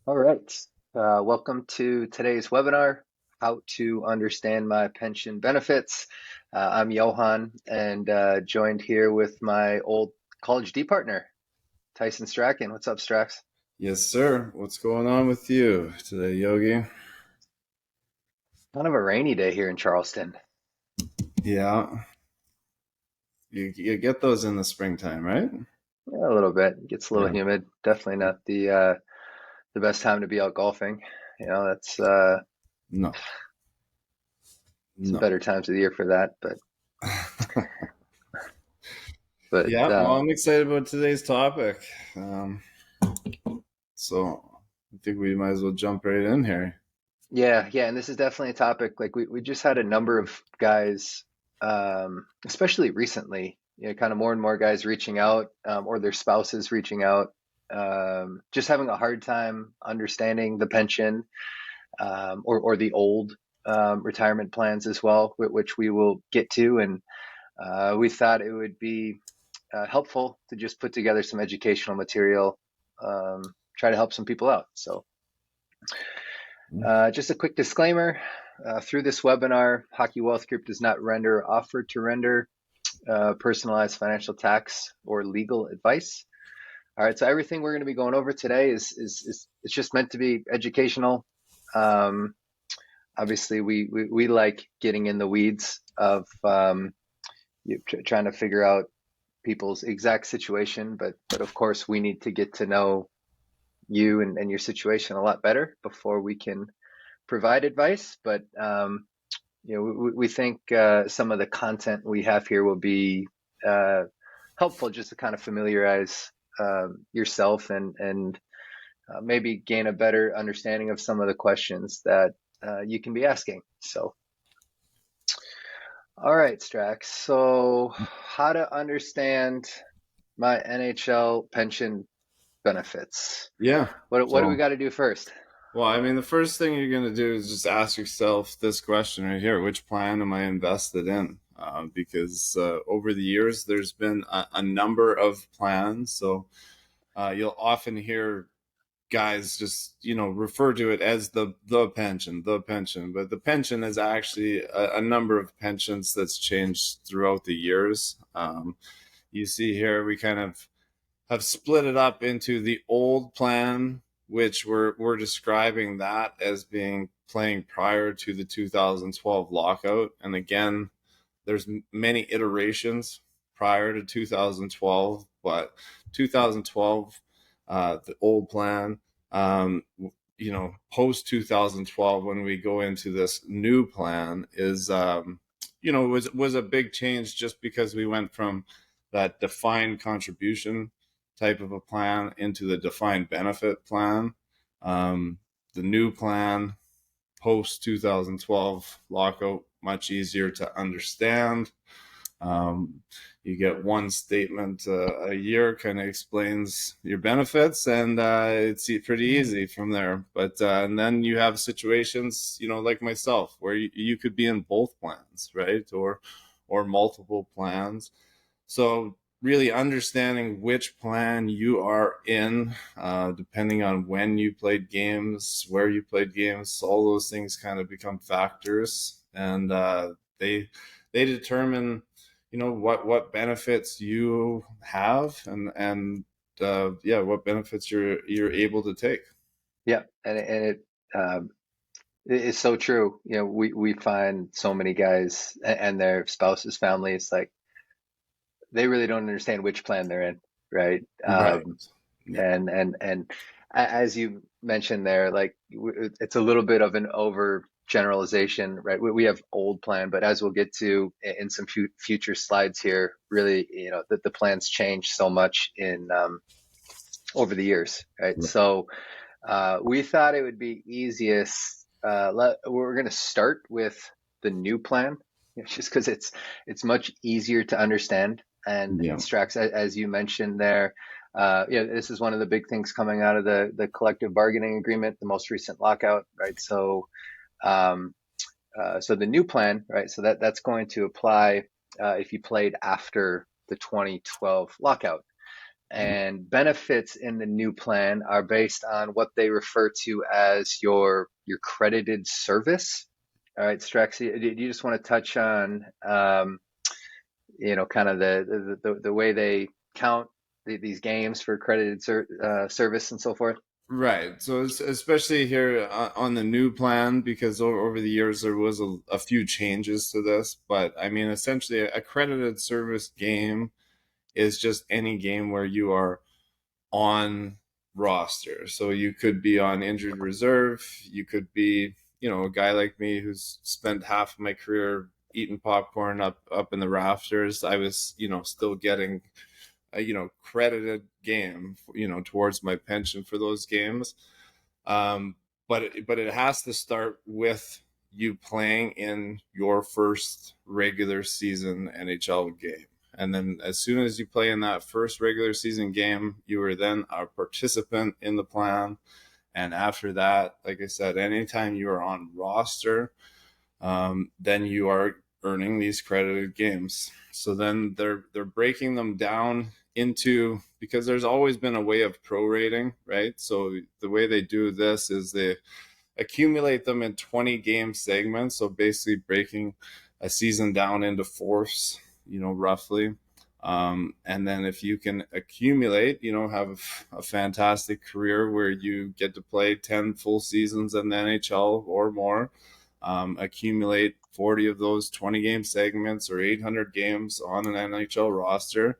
All right. Welcome to today's webinar, How to Understand My Pension Benefits. I'm Johan and joined here with my old College D partner, Tyson Strachan. What's up, Strax? Yes, sir. What's going on with you today, Yogi? Kind of a rainy day here in Charleston. Yeah, you get those in the springtime, right? Yeah, a little bit. It gets a little Yeah. humid. Definitely not the best time to be out golfing. That's No, some no. better times of the year for that. But Yeah, well, I'm excited about today's topic. Um, so I think we might as well jump right in here. Yeah, and this is definitely a topic. Like we just had a number of guys, especially recently, kind of more and more guys reaching out, or their spouses reaching out, just having a hard time understanding the pension, or the old retirement plans as well, which we will get to. And we thought it would be helpful to just put together some educational material, try to help some people out. So. Just a quick disclaimer, through this webinar, Hockey Wealth Group does not render or offer to render personalized financial tax or legal advice. All right, so everything we're going to be going over today is it's just meant to be educational. Um, Obviously, we like getting in the weeds of trying to figure out people's exact situation, but of course we need to get to know you and your situation a lot better before we can provide advice. But we think some of the content we have here will be uh, helpful just to kind of familiarize yourself and maybe gain a better understanding of some of the questions that you can be asking. So, all right, Strax. So, how to understand my NHL pension benefits? Yeah. What do we So, got to do first? well, I mean, the first thing you're going to do is just ask yourself this question right here: which plan am I invested in? Because over the years, there's been a number of plans. So you'll often hear guys just refer to it as the pension, but the pension is actually a number of pensions that's changed throughout the years. You see here we kind of have split it up into the old plan, which we're describing that as being playing prior to the 2012 lockout. And again, there's many iterations prior to 2012, but 2012, the old plan, um, post 2012, when we go into this new plan, is was a big change, just because we went from that defined contribution type of a plan into the defined benefit plan. The new plan post 2012 lockout, much easier to understand. Um, you get one statement a year, kind of explains your benefits, and it's pretty easy from there. But and then you have situations, like myself, where you could be in both plans, right, or multiple plans. So really understanding which plan you are in, depending on when you played games, where you played games, all those things kind of become factors, and they determine, what benefits you have, and yeah, what benefits you're able to take. Yeah, and um, it is so true. We find so many guys and their spouses, families, like they really don't understand which plan they're in, right? Right. Yeah. And as you mentioned there, like it's a little bit of an over generalization, right? We have old plan, but as we'll get to in some future slides here, really, that the plans change so much in over the years, right? Right. So we thought it would be easiest. We're going to start with the new plan, just because it's much easier to understand. And Yeah. Strax, as you mentioned there, this is one of the big things coming out of the collective bargaining agreement, the most recent lockout, right? Um, so the new plan, right? So that's going to apply if you played after the 2012 lockout. and benefits in the new plan are based on what they refer to as your credited service. All right, Strax, do you just want to touch on kind of the way they count these games for credited service and so forth? Right. So especially here on the new plan, because over the years there was a few changes to this, but I mean, essentially a credited service game is just any game where you are on roster. So you could be on injured reserve. You could be, a guy like me who's spent half of my career eating popcorn up in the rafters. I was, still getting a, credited game, towards my pension for those games. Um, but it has to start with you playing in your first regular season NHL game. And then as soon as you play in that first regular season game, you are then a participant in the plan. And after that, like I said, anytime you are on roster, then you are earning these credited games. So then they're breaking them down into, because there's always been a way of prorating, right? So the way they do this is they accumulate them in 20 game segments. So basically breaking a season down into fourths, roughly. And then if you can accumulate, have a fantastic career where you get to play 10 full seasons in the NHL or more, accumulate 40 of those 20 game segments or 800 games on an NHL roster,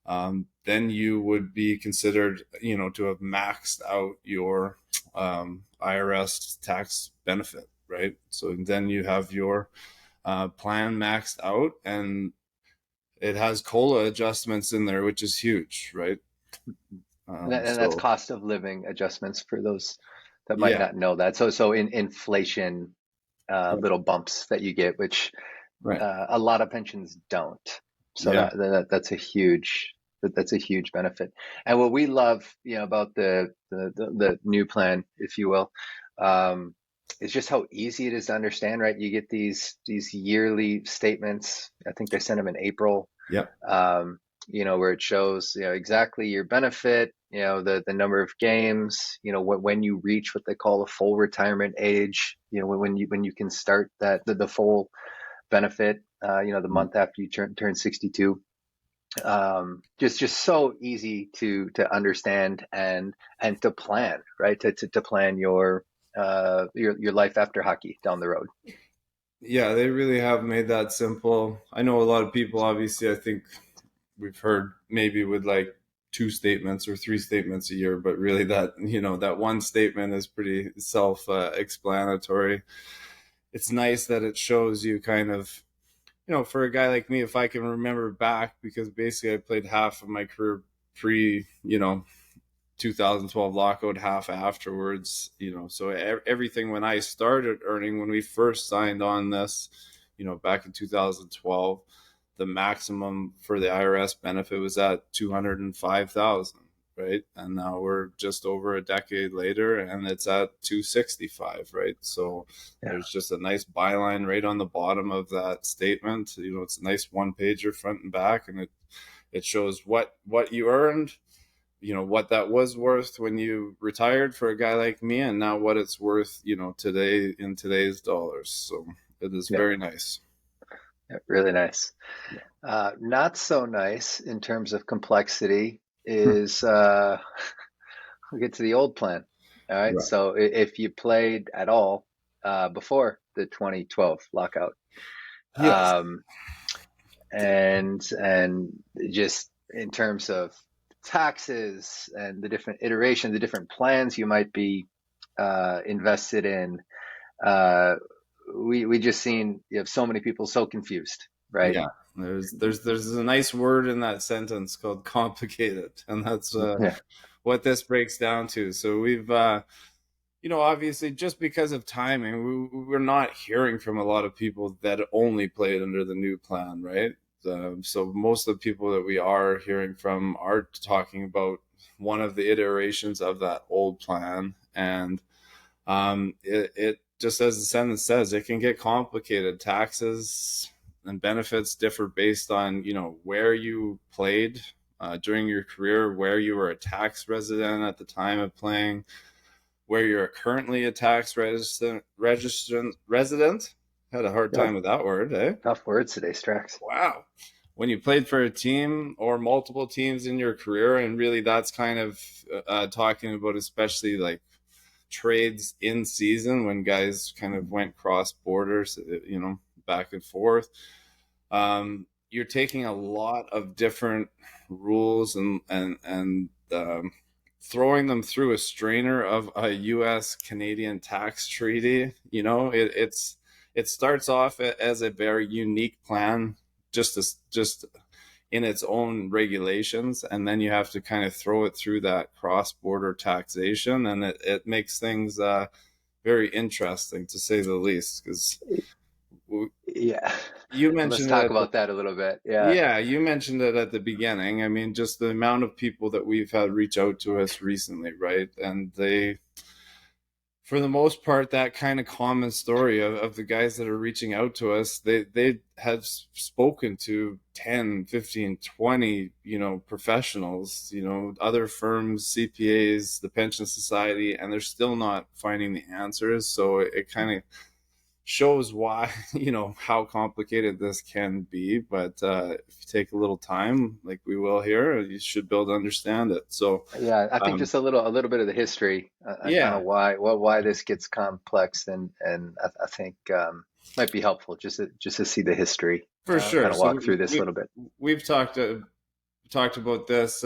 then you would be considered, to have maxed out your IRS tax benefit, right? So then you have your plan maxed out, and it has COLA adjustments in there, which is huge, right? And that's So cost of living adjustments for those that might yeah, not know that. So in inflation, little bumps that you get, which right, a lot of pensions don't. So yeah, that's a huge benefit. And what we love, about the new plan, if you will, is just how easy it is to understand. Right, you get these yearly statements. I think they send them in April. yeah, Where it shows, exactly your benefit, the number of games, when you reach what they call a full retirement age, when you can start the full benefit, the month after you turn 62. Just so easy to understand and to plan, right? To plan your life after hockey down the road. yeah. They really have made that simple. I know a lot of people, obviously, I think we've heard maybe with like two statements or three statements a year, but really that one statement is pretty self-explanatory. It's nice that it shows you kind of, for a guy like me, if I can remember back, because basically I played half of my career pre, 2012 lockout, half afterwards, so everything when I started earning, when we first signed on this, back in 2012, the maximum for the IRS benefit was at 205,000, right? And now we're just over a decade later and it's at 265, right? So Yeah. there's just a nice byline right on the bottom of that statement. It's a nice one pager front and back, and it shows what you earned, what that was worth when you retired for a guy like me, and now what it's worth, today in today's dollars. So it is Yeah. very nice. Yeah, really nice. Yeah. Not so nice in terms of complexity is we'll get to the old plan. All right. Right. So if you played at all before the 2012 lockout, Yes. um, and just in terms of taxes and the different iterations, the different plans you might be invested in, uh, we just seen you have so many people so confused, right? Yeah. There's a nice word in that sentence called complicated, and that's Yeah. what this breaks down to. So we've obviously, just because of timing, we're not hearing from a lot of people that only played under the new plan, right? So most of the people that we are hearing from are talking about one of the iterations of that old plan, and it just, as the sentence says, it can get complicated. Taxes and benefits differ based on where you played during your career, where you were a tax resident at the time of playing, where you're currently a tax resident. Had a hard Yeah, time with that word, eh? tough words today, Strax. Wow. When you played for a team or multiple teams in your career, and really that's kind of talking about especially like trades in season when guys kind of went cross borders, back and forth. You're taking a lot of different rules and throwing them through a strainer of a U.S. Canadian tax treaty. It starts off as a very unique plan, just in its own regulations, and then you have to kind of throw it through that cross-border taxation, and it makes things very interesting, to say the least. Because Yeah. you Let's mentioned it talk at the about that a little bit. Yeah. yeah, you mentioned it at the beginning. I mean, just the amount of people that we've had reach out to us recently, right? And they, for the most part, that kind of common story of the guys that are reaching out to us, they have spoken to 10, 15, 20, professionals, other firms, CPAs, the pension society, and they're still not finding the answers. So it kind of shows why, how complicated this can be. But if you take a little time, like we will here, you should be able to understand it. So Yeah, I think um, just a little bit of the history on kind yeah, of why this gets complex, and I think might be helpful just to see the history, for kind sure. of So walk through this a little bit. we've talked about this.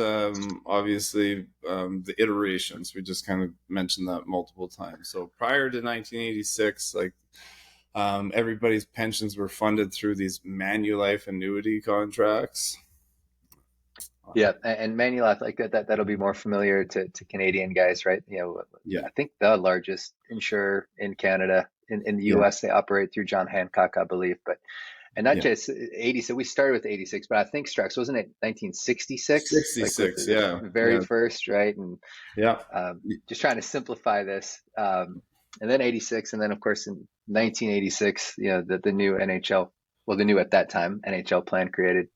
Obviously, the iterations. We just kind of mentioned that multiple times. So prior to 1986, like everybody's pensions were funded through these Manulife annuity contracts. Yeah, and Manulife, like that'll be more familiar to Canadian guys, right? Yeah, I think the largest insurer in Canada. In the yeah, US, they operate through John Hancock, I believe, but and not yeah. just 80. So we started with 86, but I think Strax wasn't it 1966, like with 66. the Yeah, very yeah, first, right? And yeah. just trying to simplify this. And then 86, and then of course in 1986, the new NHL, well, the new at that time NHL plan created.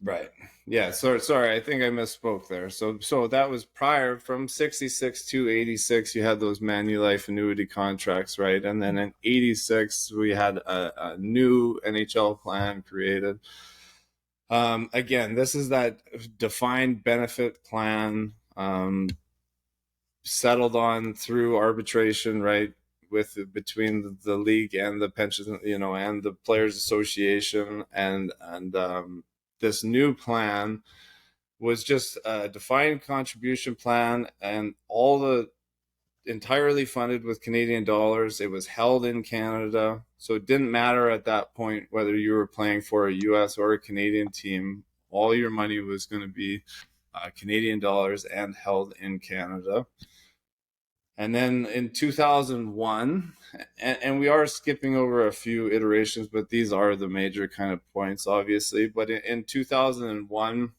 Right. Yeah. Sorry. I think I misspoke there. So that was prior from 66 to 86. You had those Manulife annuity contracts, right? And then in 86, we had a new NHL plan created. Again, this is that defined benefit plan, settled on through arbitration, right? With between the league and the pension, and the players association, and this new plan was just a defined contribution plan, and all the entirely funded with Canadian dollars. It was held in Canada, so it didn't matter at that point whether you were playing for a US or a Canadian team. All your money was going to be Canadian dollars and held in Canada. And then in 2001, and we are skipping over a few iterations, but these are the major kind of points, obviously. But in 2001,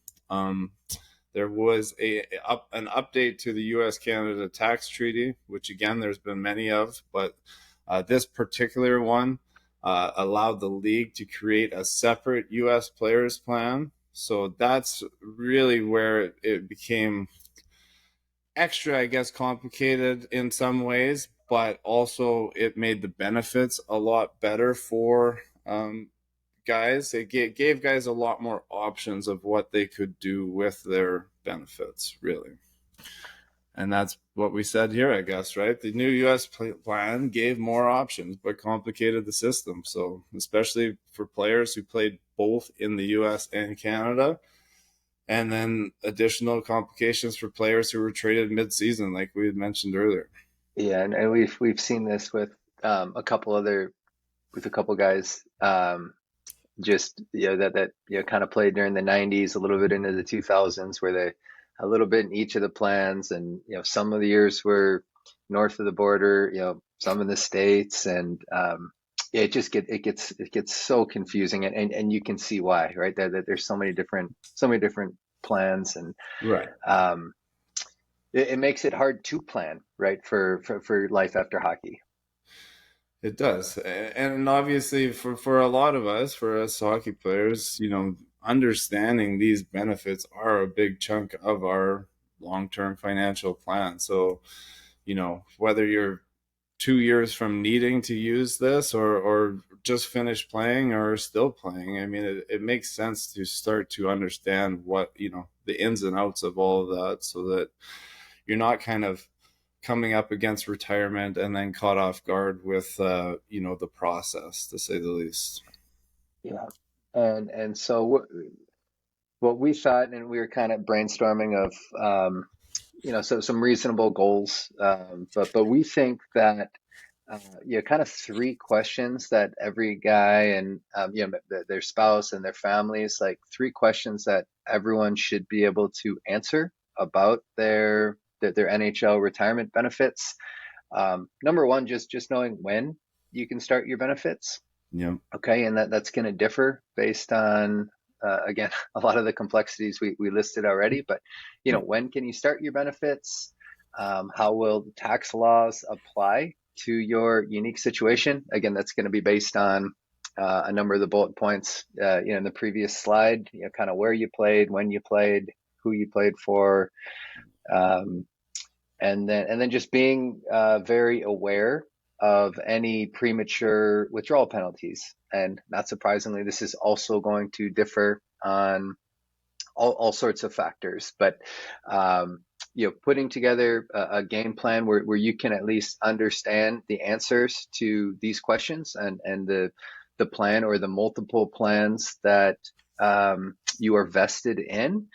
there was an update to the U.S.-Canada tax treaty, which again, there's been many of, but this particular one allowed the league to create a separate U.S. players plan. So that's really where it became extra, I guess, complicated in some ways, but also it made the benefits a lot better for guys. It gave guys a lot more options of what they could do with their benefits, really. And that's what we said here, I guess, right? The new U.S. plan gave more options, but complicated the system. So, especially for players who played both in the U.S. and Canada, and then additional complications for players who were traded mid-season, like we had mentioned earlier. Yeah, and we've seen this with a couple guys, just that kind of played during the 90s, a little bit into the 2000s, where they a little bit in each of the plans, and some of the years were north of the border, some in the States, and it gets so confusing, and you can see why, right? That there's so many different plans, and Right. um, it makes it hard to plan, right, for life after hockey. It does. And obviously for a lot of us, for us hockey players, understanding these benefits are a big chunk of our long-term financial plan. So, whether you're 2 years from needing to use this, or just finished playing or still playing, I mean, it makes sense to start to understand what, the ins and outs of all of that, so that you're not kind of coming up against retirement and then caught off guard with, the process, to say the least. Yeah. And so what we thought, and we were kind of brainstorming of, so some reasonable goals, but we think that kind of three questions that every guy and their spouse and their families, like three questions that everyone should be able to answer about their NHL retirement benefits. Number one, just knowing when you can start your benefits. Yeah. Okay, and that's going to differ based on again a lot of the complexities we listed already. But Yeah. when can you start your benefits? How will the tax laws apply to your unique situation? Again, that's going to be based on a number of the bullet points in the previous slide. Kind of where you played, when you played, who you played for, and then just being very aware of any premature withdrawal penalties. And not surprisingly, this is also going to differ on all sorts of factors. But putting together a game plan where you can at least understand the answers to these questions, and the plan or the multiple plans that you are vested in,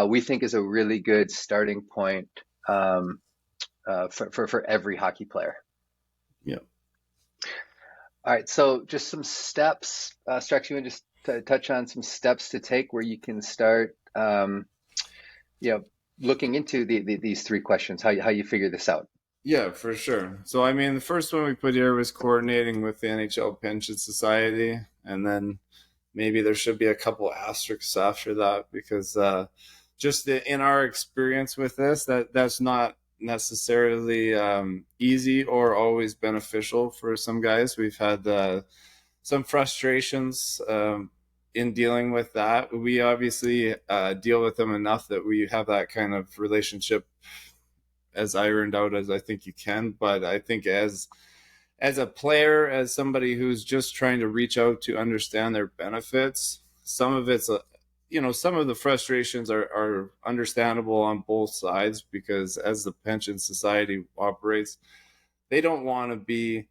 we think is a really good starting point for every hockey player. Yeah. All right, so just some steps. Strax, you want to just touch on some steps to take where you can start, looking into these three questions, how you figure this out. Yeah, for sure. So, I mean, the first one we put here was coordinating with the NHL Pension Society, and then maybe there should be a couple asterisks after that, because just in our experience with this, that's not necessarily easy or always beneficial for some guys. We've had some frustrations in dealing with that. We obviously deal with them enough that we have that kind of relationship as ironed out as I think you can. But I think as a player, as somebody who's just trying to reach out to understand their benefits, some of it's some of the frustrations are understandable on both sides, because as the pension society operates, they don't want to be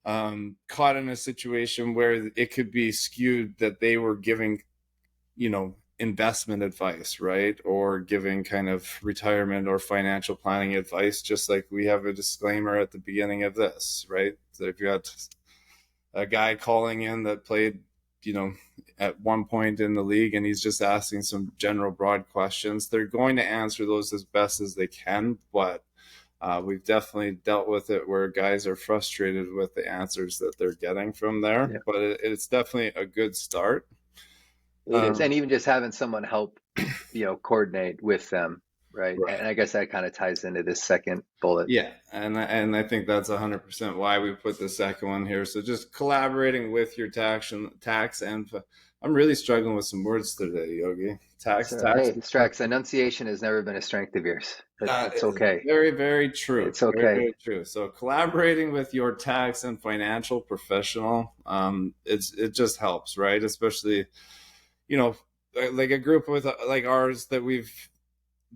caught in a situation where it could be skewed that they were giving, investment advice, right? Or giving kind of retirement or financial planning advice, just like we have a disclaimer at the beginning of this, right? That if you got a guy calling in that played, at one point in the league, and he's just asking some general broad questions, they're going to answer those as best as they can. But we've definitely dealt with it where guys are frustrated with the answers that they're getting from there. Yeah. But it's definitely a good start. It is, and even just having someone help, coordinate with them, right? Right. And I guess that kind of ties into this second bullet. Yeah, and I think that's 100% why we put the second one here. So just collaborating with your tax and I'm really struggling with some words today, Yogi. Tax. Hey, Strax, enunciation has never been a strength of yours. It's okay. Very, very true. It's okay. Very, very true. So collaborating with your tax and financial professional, it just helps, right? Especially, like a group with like ours that we've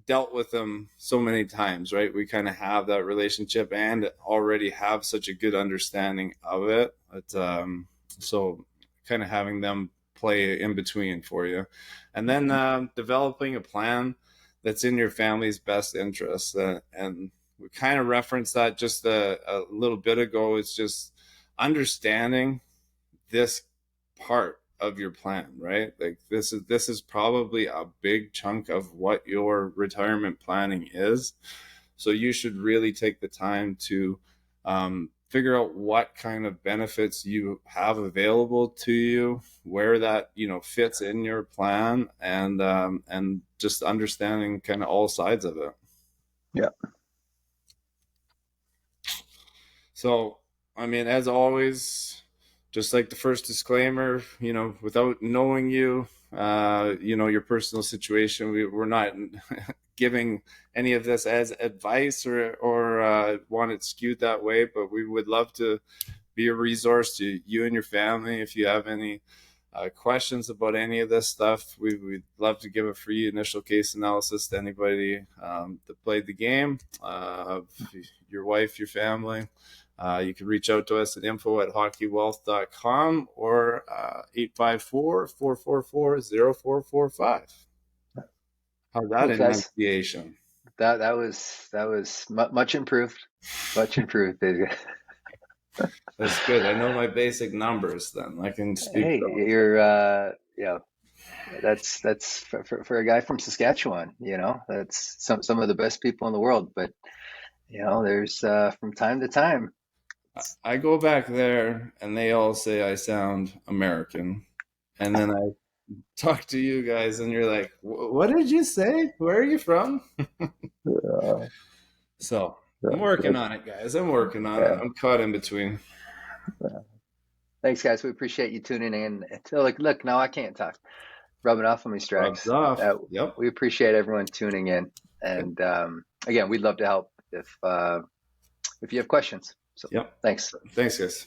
dealt with them so many times, right? We kind of have that relationship and already have such a good understanding of it. But, so kind of having them play in between for you, and then developing a plan that's in your family's best interest. And we kind of referenced that just a little bit ago. It's just understanding this part of your plan, right? Like this is probably a big chunk of what your retirement planning is. So you should really take the time to figure out what kind of benefits you have available to you, where that fits in your plan, and just understanding kind of all sides of it. Yeah. So, I mean, as always, just like the first disclaimer, without knowing you, your personal situation, we're not giving any of this as advice or want it skewed that way, but we would love to be a resource to you and your family. If you have any questions about any of this stuff, we'd love to give a free initial case analysis to anybody that played the game, your wife, your family. You can reach out to us at info@hockeywealth.com or 854-444-0445. How's that Thanks, guys. enunciation? That was much improved, much improved. That's good. I know my basic numbers then. I can speak Hey, those. you're that's for a guy from Saskatchewan, that's some of the best people in the world. But there's from time to time. I go back there and they all say I sound American. And then I talk to you guys and you're like, what did you say? Where are you from? Uh, So I'm working uh, on it, guys. I'm working on it. yeah. I'm caught in between. Thanks, guys. We appreciate you tuning in. So, look, now I can't talk. Rubbing off on me, Rubs Strax. off. Yep. We appreciate everyone tuning in, Good. and again, we'd love to help if you have questions. So, Yep. thanks. Thanks, guys.